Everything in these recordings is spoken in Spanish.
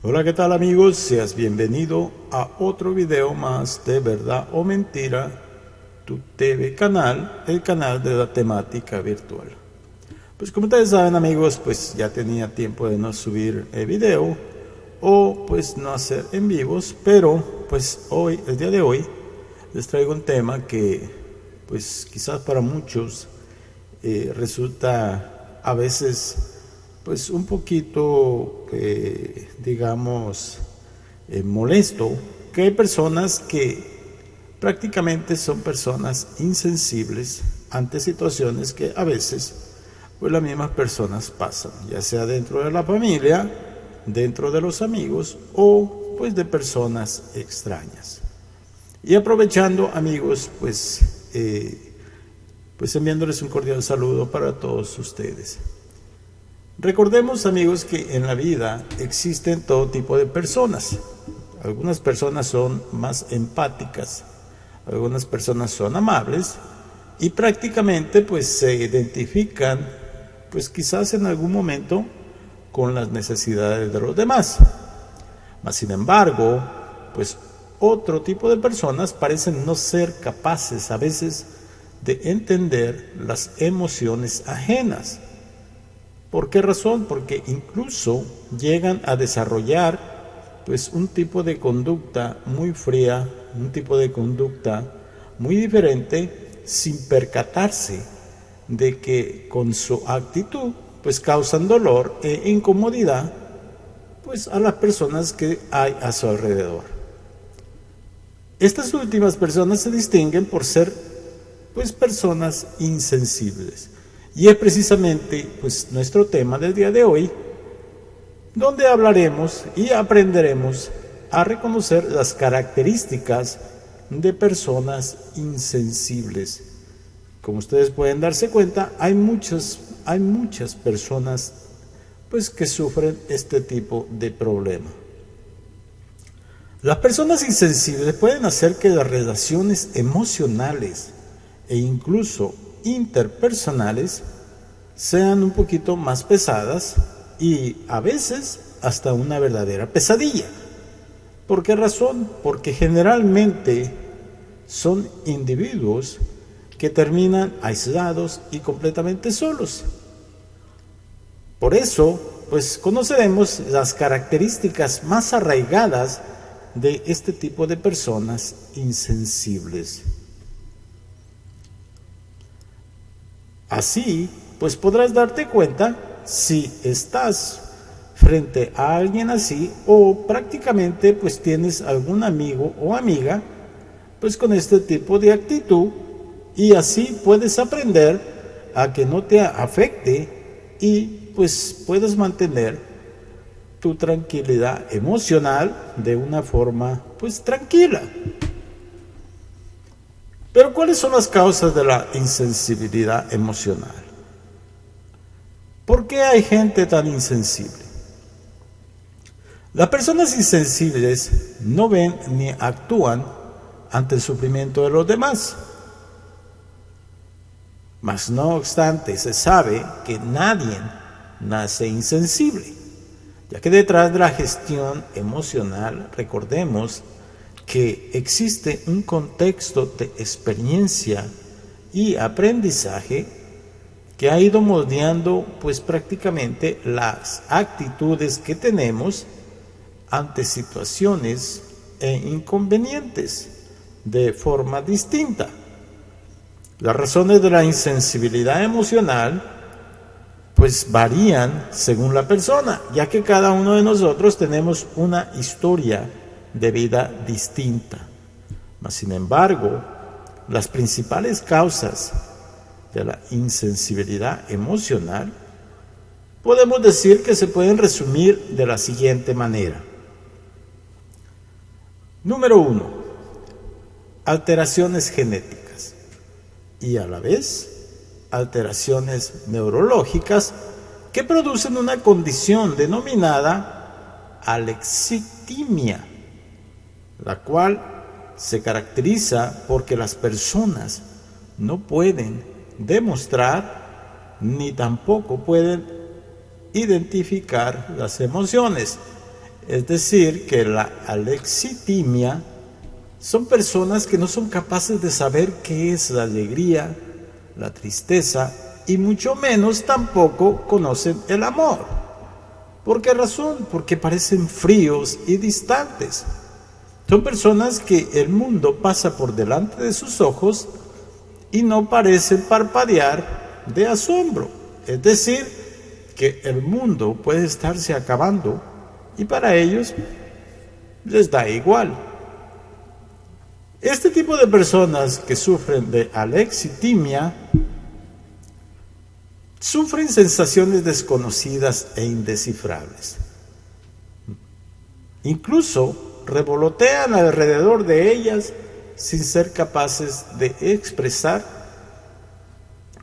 Hola, ¿qué tal amigos? Seas bienvenido a otro video más de Verdad o Mentira, tu TV canal, el canal de la temática virtual. Pues como ustedes saben amigos, pues ya tenía tiempo de no subir el video o pues no hacer en vivos, pero pues hoy, el día de hoy, les traigo un tema que pues quizás para muchos resulta a veces pues un poquito digamos molesto, que hay personas que prácticamente son personas insensibles ante situaciones que a veces pues las mismas personas pasan, ya sea dentro de la familia, dentro de los amigos o pues de personas extrañas. Y aprovechando amigos, pues enviándoles un cordial saludo para todos ustedes. Recordemos amigos que en la vida existen todo tipo de personas. Algunas personas son más empáticas, algunas personas son amables y prácticamente pues se identifican pues quizás en algún momento con las necesidades de los demás. Mas sin embargo, pues otro tipo de personas parecen no ser capaces a veces de entender las emociones ajenas. ¿Por qué razón? Porque incluso llegan a desarrollar pues un tipo de conducta muy fría, un tipo de conducta muy diferente, sin percatarse de que con su actitud pues causan dolor e incomodidad pues a las personas que hay a su alrededor. Estas últimas personas se distinguen por ser pues personas insensibles. Y es precisamente pues nuestro tema del día de hoy, donde hablaremos y aprenderemos a reconocer las características de personas insensibles. Como ustedes pueden darse cuenta, hay muchas personas pues que sufren este tipo de problema. Las personas insensibles pueden hacer que las relaciones emocionales e incluso interpersonales sean un poquito más pesadas y a veces hasta una verdadera pesadilla. ¿Por qué razón? Porque generalmente son individuos que terminan aislados y completamente solos. Por eso, pues conoceremos las características más arraigadas de este tipo de personas insensibles. Así, pues podrás darte cuenta si estás frente a alguien así o prácticamente pues tienes algún amigo o amiga pues con este tipo de actitud, y así puedes aprender a que no te afecte y pues puedes mantener tu tranquilidad emocional de una forma pues tranquila. Pero ¿cuáles son las causas de la insensibilidad emocional? ¿Por qué hay gente tan insensible? Las personas insensibles no ven ni actúan ante el sufrimiento de los demás. Mas no obstante, se sabe que nadie nace insensible, ya que detrás de la gestión emocional, recordemos que existe un contexto de experiencia y aprendizaje que ha ido moldeando pues prácticamente las actitudes que tenemos ante situaciones e inconvenientes de forma distinta. Las razones de la insensibilidad emocional pues varían según la persona, ya que cada uno de nosotros tenemos una historia de vida distinta. Mas, sin embargo, las principales causas de la insensibilidad emocional podemos decir que se pueden resumir de la siguiente manera. Número 1. Alteraciones genéticas y a la vez alteraciones neurológicas que producen una condición denominada alexithymia, la cual se caracteriza porque las personas no pueden demostrar ni tampoco pueden identificar las emociones. Es decir, que la alexitimia son personas que no son capaces de saber qué es la alegría, la tristeza, y mucho menos tampoco conocen el amor. ¿Por qué razón? Porque parecen fríos y distantes. Son personas que el mundo pasa por delante de sus ojos y no parecen parpadear de asombro. Es decir, que el mundo puede estarse acabando y para ellos les da igual. Este tipo de personas que sufren de alexitimia sufren sensaciones desconocidas e indescifrables. Incluso revolotean alrededor de ellas sin ser capaces de expresar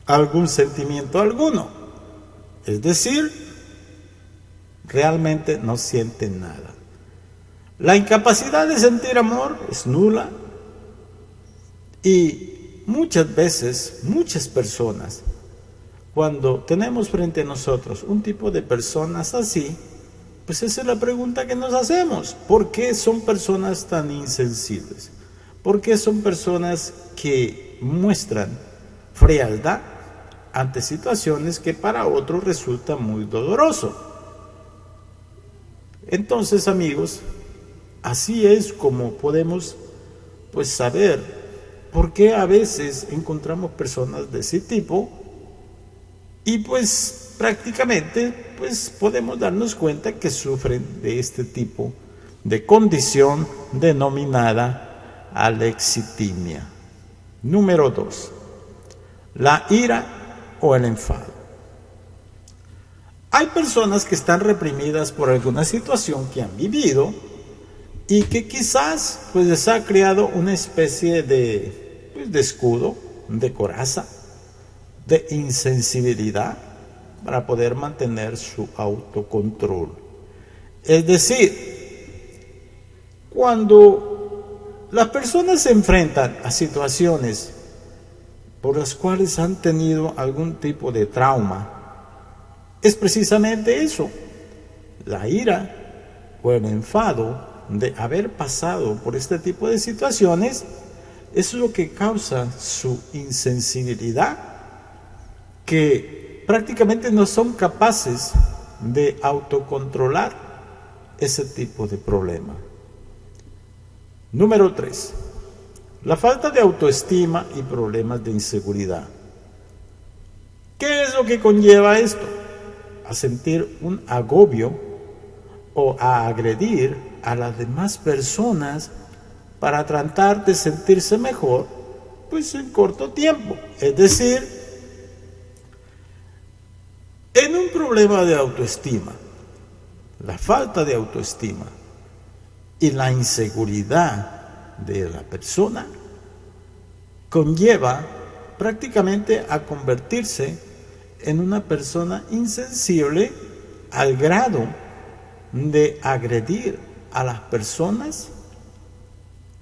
algún sentimiento alguno. Es decir, realmente no sienten nada. La incapacidad de sentir amor es nula y muchas veces, muchas personas, cuando tenemos frente a nosotros un tipo de personas así, pues esa es la pregunta que nos hacemos. ¿Por qué son personas tan insensibles? ¿Por qué son personas que muestran frialdad ante situaciones que para otros resultan muy doloroso? Entonces, amigos, así es como podemos pues saber por qué a veces encontramos personas de ese tipo y pues prácticamente pues podemos darnos cuenta que sufren de este tipo de condición denominada alexitimia. Número 2. La ira o el enfado. Hay personas que están reprimidas por alguna situación que han vivido y que quizás pues les ha creado una especie de escudo, de coraza, de insensibilidad para poder mantener su autocontrol. Es decir, cuando las personas se enfrentan a situaciones por las cuales han tenido algún tipo de trauma, es precisamente eso, la ira o el enfado de haber pasado por este tipo de situaciones, es lo que causa su insensibilidad, que prácticamente no son capaces de autocontrolar ese tipo de problema. Número 3. La falta de autoestima y problemas de inseguridad. ¿Qué es lo que conlleva esto? A sentir un agobio o a agredir a las demás personas para tratar de sentirse mejor, pues en corto tiempo. Es decir, en un problema de autoestima, la falta de autoestima y la inseguridad de la persona conlleva prácticamente a convertirse en una persona insensible al grado de agredir a las personas,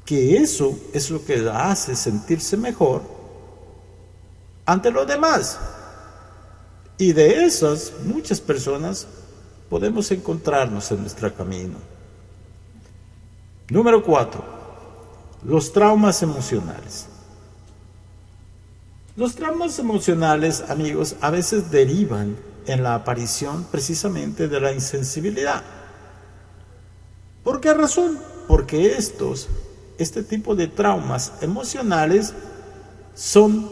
que eso es lo que la hace sentirse mejor ante los demás. Y de esas muchas personas podemos encontrarnos en nuestro camino. Número 4. Los traumas emocionales. Los traumas emocionales, amigos, a veces derivan en la aparición precisamente de la insensibilidad. ¿Por qué razón? Porque este tipo de traumas emocionales son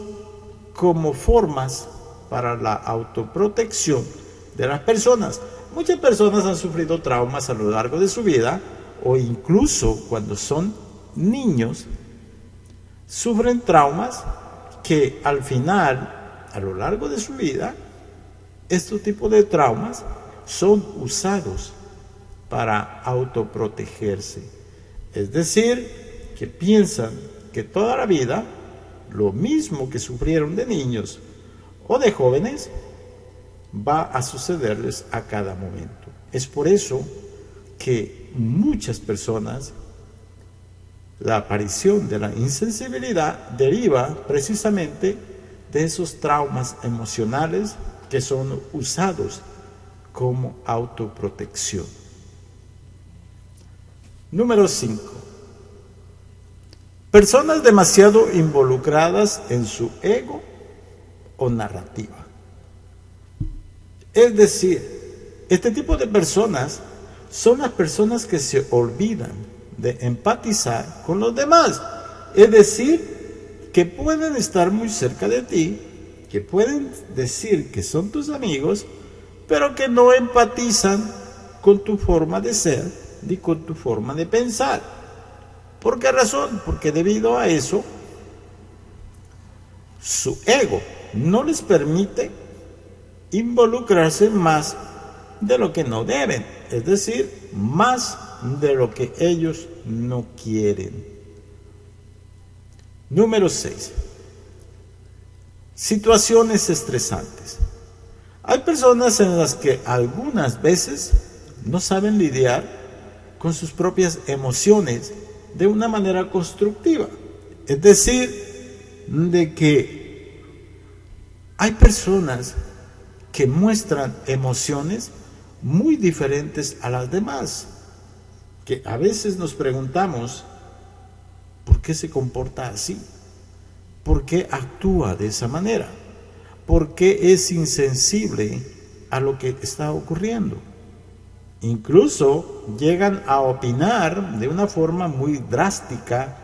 como formas para la autoprotección de las personas. Muchas personas han sufrido traumas a lo largo de su vida, o incluso cuando son niños, sufren traumas que al final, a lo largo de su vida, estos tipos de traumas son usados para autoprotegerse. Es decir, que piensan que toda la vida, lo mismo que sufrieron de niños o de jóvenes, va a sucederles a cada momento. Es por eso que muchas personas, la aparición de la insensibilidad deriva precisamente de esos traumas emocionales que son usados como autoprotección. Número 5. Personas demasiado involucradas en su ego o narrativa. Es decir, este tipo de personas son las personas que se olvidan de empatizar con los demás. Es decir, que pueden estar muy cerca de ti, que pueden decir que son tus amigos, pero que no empatizan con tu forma de ser ni con tu forma de pensar. ¿Por qué razón? Porque debido a eso, su ego no les permite involucrarse más de lo que no deben, es decir, más de lo que ellos no quieren. Número 6. Situaciones estresantes. Hay personas en las que algunas veces no saben lidiar con sus propias emociones de una manera constructiva. Es decir, de que hay personas que muestran emociones muy diferentes a las demás, que a veces nos preguntamos ¿por qué se comporta así? ¿Por qué actúa de esa manera? ¿Por qué es insensible a lo que está ocurriendo? Incluso llegan a opinar de una forma muy drástica,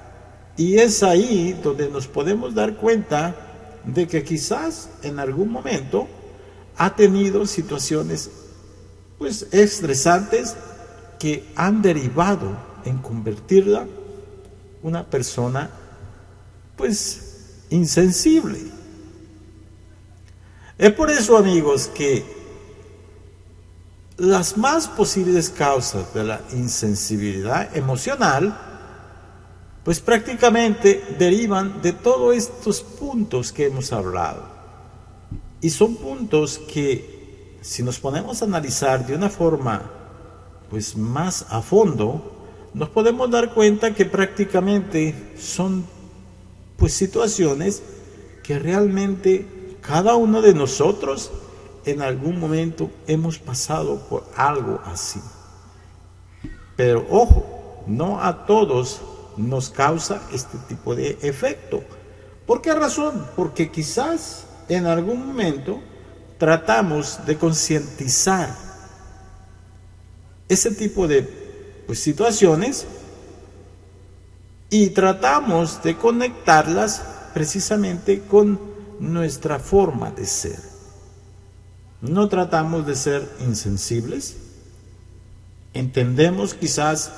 y es ahí donde nos podemos dar cuenta de que quizás en algún momento ha tenido situaciones pues estresantes que han derivado en convertirla una persona pues insensible. Es por eso, amigos, que las más posibles causas de la insensibilidad emocional pues prácticamente derivan de todos estos puntos que hemos hablado. Y son puntos que, si nos ponemos a analizar de una forma pues más a fondo, nos podemos dar cuenta que prácticamente son pues situaciones que realmente cada uno de nosotros en algún momento hemos pasado por algo así. Pero ojo, no a todos nos causa este tipo de efecto. ¿Por qué razón? Porque quizás en algún momento tratamos de concientizar ese tipo de pues, situaciones y tratamos de conectarlas precisamente con nuestra forma de ser. No tratamos de ser insensibles. Entendemos quizás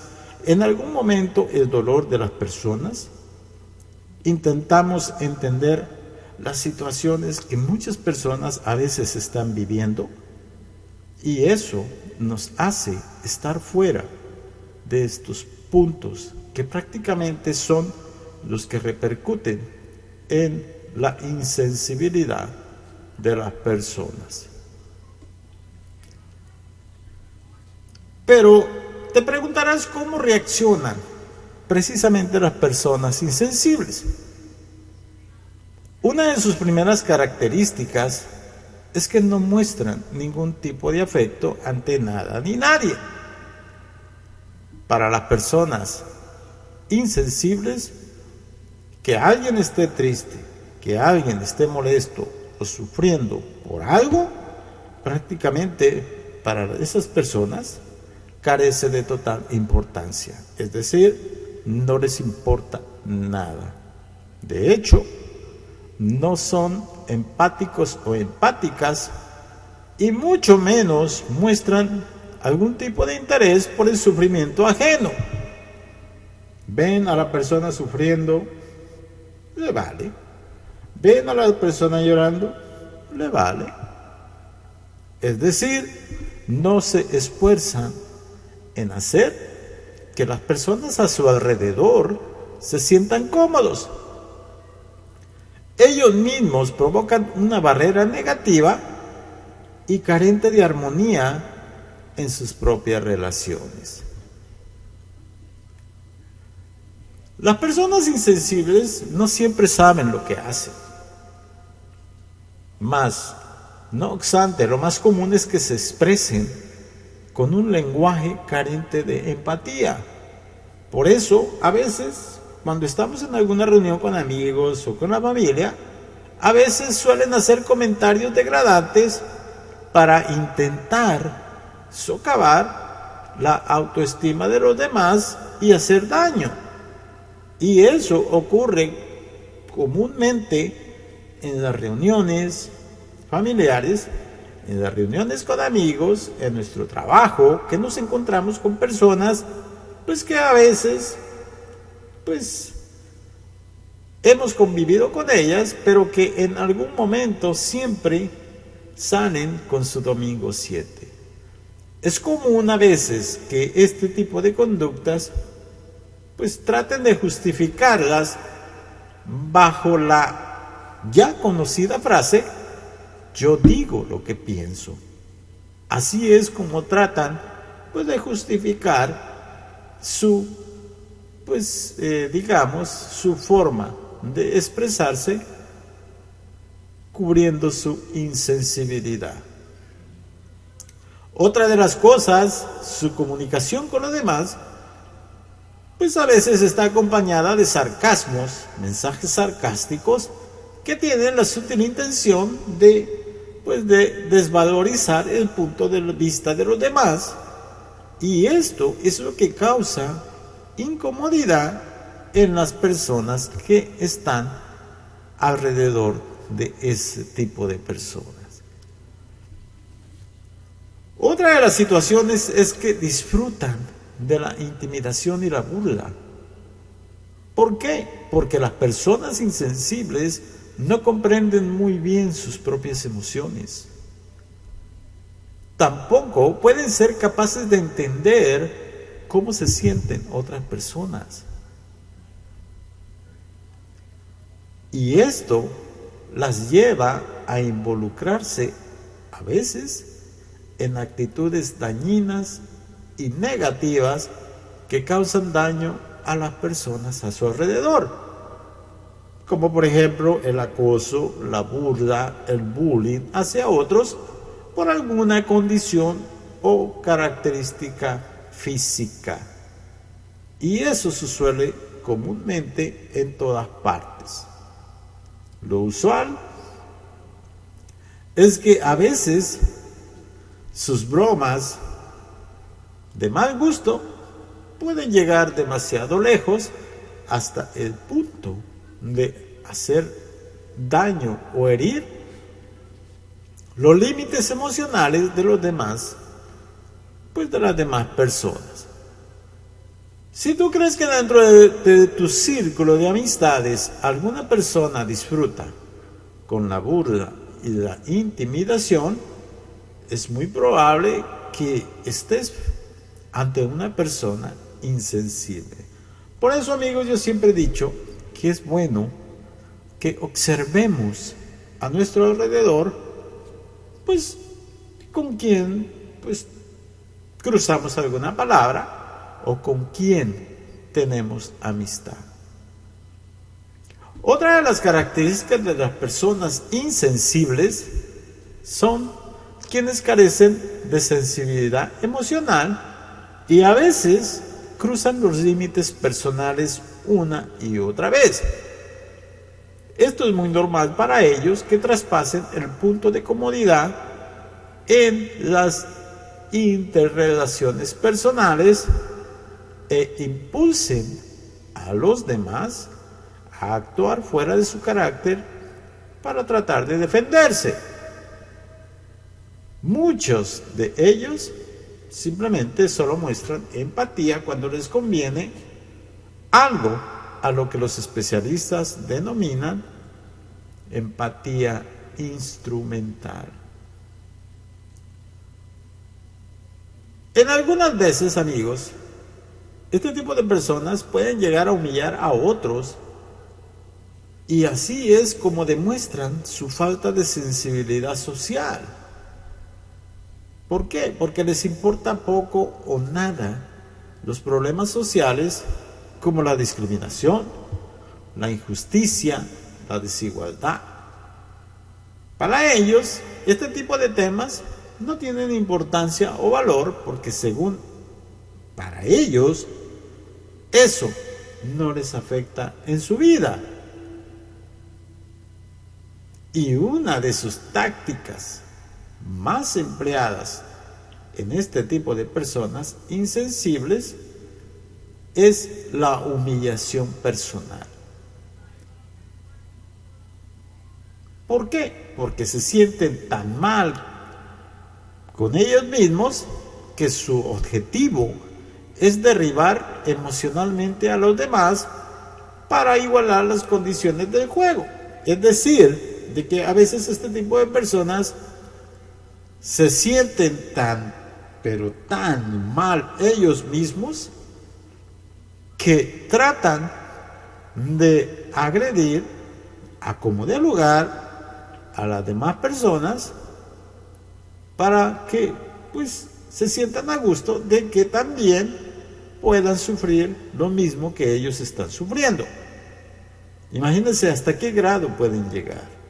en algún momento el dolor de las personas. Intentamos entender las situaciones que muchas personas a veces están viviendo, y eso nos hace estar fuera de estos puntos que prácticamente son los que repercuten en la insensibilidad de las personas. Pero te preguntarás cómo reaccionan precisamente las personas insensibles. Una de sus primeras características es que no muestran ningún tipo de afecto ante nada ni nadie. Para las personas insensibles, que alguien esté triste, que alguien esté molesto o sufriendo por algo, prácticamente para esas personas carece de total importancia. Es decir, no les importa nada. De hecho, no son empáticos o empáticas, y mucho menos muestran algún tipo de interés por el sufrimiento ajeno. Ven a la persona sufriendo, le vale. Ven a la persona llorando, le vale. Es decir, no se esfuerzan en hacer que las personas a su alrededor se sientan cómodos. Ellos mismos provocan una barrera negativa y carente de armonía en sus propias relaciones. Las personas insensibles no siempre saben lo que hacen. Mas, no obstante, lo más común es que se expresen con un lenguaje carente de empatía. Por eso, a veces, cuando estamos en alguna reunión con amigos o con la familia, a veces suelen hacer comentarios degradantes para intentar socavar la autoestima de los demás y hacer daño. Y eso ocurre comúnmente en las reuniones familiares, en las reuniones con amigos, en nuestro trabajo, que nos encontramos con personas pues que a veces pues hemos convivido con ellas, pero que en algún momento siempre salen con su domingo 7. Es común a veces que este tipo de conductas pues traten de justificarlas bajo la ya conocida frase: yo digo lo que pienso. Así es como tratan pues de justificar su digamos su forma de expresarse, cubriendo su insensibilidad. Otra de las cosas, su comunicación con los demás pues a veces está acompañada de sarcasmos, mensajes sarcásticos que tienen la sutil intención de desvalorizar el punto de vista de los demás, y esto es lo que causa incomodidad en las personas que están alrededor de ese tipo de personas. Otra de las situaciones es que disfrutan de la intimidación y la burla. ¿Por qué? Porque las personas insensibles no comprenden muy bien sus propias emociones. Tampoco pueden ser capaces de entender cómo se sienten otras personas. Y esto las lleva a involucrarse a veces en actitudes dañinas y negativas que causan daño a las personas a su alrededor, como por ejemplo el acoso, la burla, el bullying hacia otros por alguna condición o característica física. Y eso sucede comúnmente en todas partes. Lo usual es que a veces sus bromas de mal gusto pueden llegar demasiado lejos, hasta el punto de hacer daño o herir los límites emocionales de los demás, pues de las demás personas. Si tú crees que dentro de tu círculo de amistades alguna persona disfruta con la burla y la intimidación, es muy probable que estés ante una persona insensible. Por eso, amigos, yo siempre he dicho que es bueno que observemos a nuestro alrededor, pues con quién cruzamos alguna palabra o con quién tenemos amistad. Otra de las características de las personas insensibles son quienes carecen de sensibilidad emocional y a veces cruzan los límites personales una y otra vez. Esto es muy normal para ellos, que traspasen el punto de comodidad en las interrelaciones personales e impulsen a los demás a actuar fuera de su carácter para tratar de defenderse. Muchos de ellos simplemente solo muestran empatía cuando les conviene, algo a lo que los especialistas denominan empatía instrumental. En algunas veces, amigos, este tipo de personas pueden llegar a humillar a otros, y así es como demuestran su falta de sensibilidad social. ¿Por qué? Porque les importa poco o nada los problemas sociales, como la discriminación, la injusticia, la desigualdad. Para ellos, este tipo de temas no tienen importancia o valor, porque según para ellos, eso no les afecta en su vida. Y una de sus tácticas más empleadas en este tipo de personas insensibles es la humillación personal. ¿Por qué? Porque se sienten tan mal con ellos mismos que su objetivo es derribar emocionalmente a los demás para igualar las condiciones del juego. Es decir, de que a veces este tipo de personas se sienten pero tan mal ellos mismos que tratan de agredir a como de lugar a las demás personas para que pues se sientan a gusto de que también puedan sufrir lo mismo que ellos están sufriendo. Imagínense hasta qué grado pueden llegar.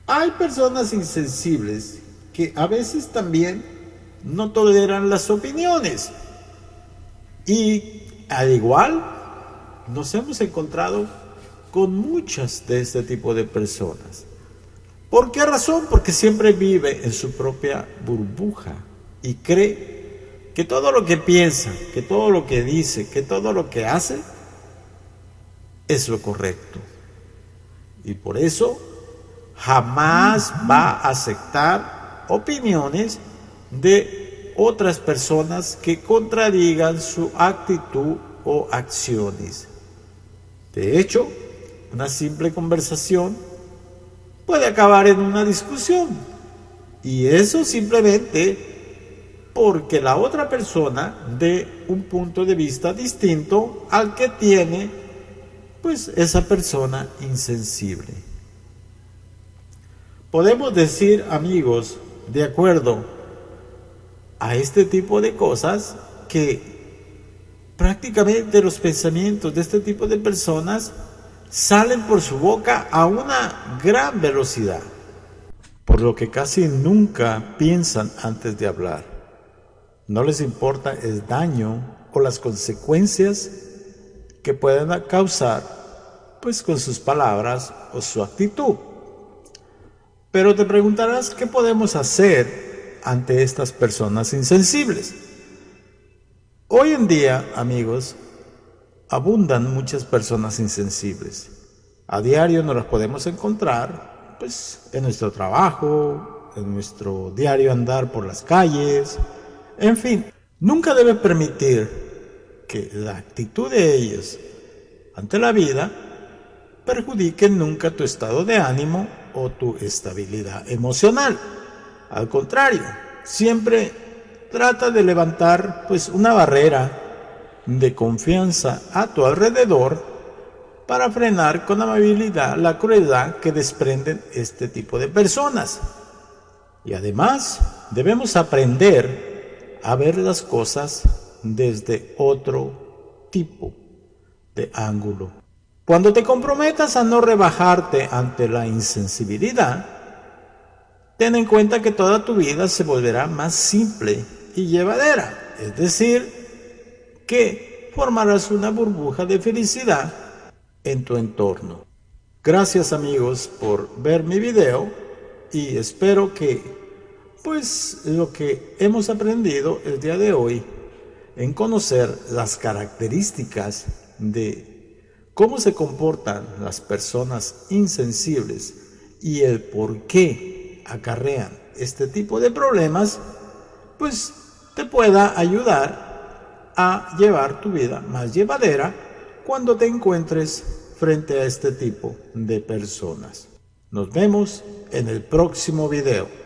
Hay personas insensibles que a veces también no toleran las opiniones. Y al igual, nos hemos encontrado con muchas de este tipo de personas. ¿Por qué razón? Porque siempre vive en su propia burbuja y cree que todo lo que piensa, que todo lo que dice, que todo lo que hace es lo correcto. Y por eso jamás va a aceptar opiniones de otras personas que contradigan su actitud o acciones. De hecho, una simple conversación puede acabar en una discusión, y eso simplemente porque la otra persona dé un punto de vista distinto al que tiene pues esa persona insensible. Podemos decir, amigos, de acuerdo a este tipo de cosas, que prácticamente los pensamientos de este tipo de personas salen por su boca a una gran velocidad, por lo que casi nunca piensan antes de hablar. No les importa el daño o las consecuencias que puedan causar pues con sus palabras o su actitud. Pero te preguntarás, ¿qué podemos hacer ante estas personas insensibles? Hoy en día, amigos, abundan muchas personas insensibles. A diario nos las podemos encontrar pues en nuestro trabajo, en nuestro diario andar por las calles, en fin. Nunca debes permitir que la actitud de ellos ante la vida perjudique nunca tu estado de ánimo o tu estabilidad emocional. Al contrario, siempre trata de levantar pues una barrera de confianza a tu alrededor para frenar con amabilidad la crueldad que desprenden este tipo de personas. Y además debemos aprender a ver las cosas desde otro tipo de ángulo. Cuando te comprometas a no rebajarte ante la insensibilidad, ten en cuenta que toda tu vida se volverá más simple y llevadera, es decir, que formarás una burbuja de felicidad en tu entorno. Gracias, amigos, por ver mi video, y espero que pues lo que hemos aprendido el día de hoy en conocer las características de cómo se comportan las personas insensibles y el por qué acarrean este tipo de problemas, pues te pueda ayudar a llevar tu vida más llevadera cuando te encuentres frente a este tipo de personas. Nos vemos en el próximo video.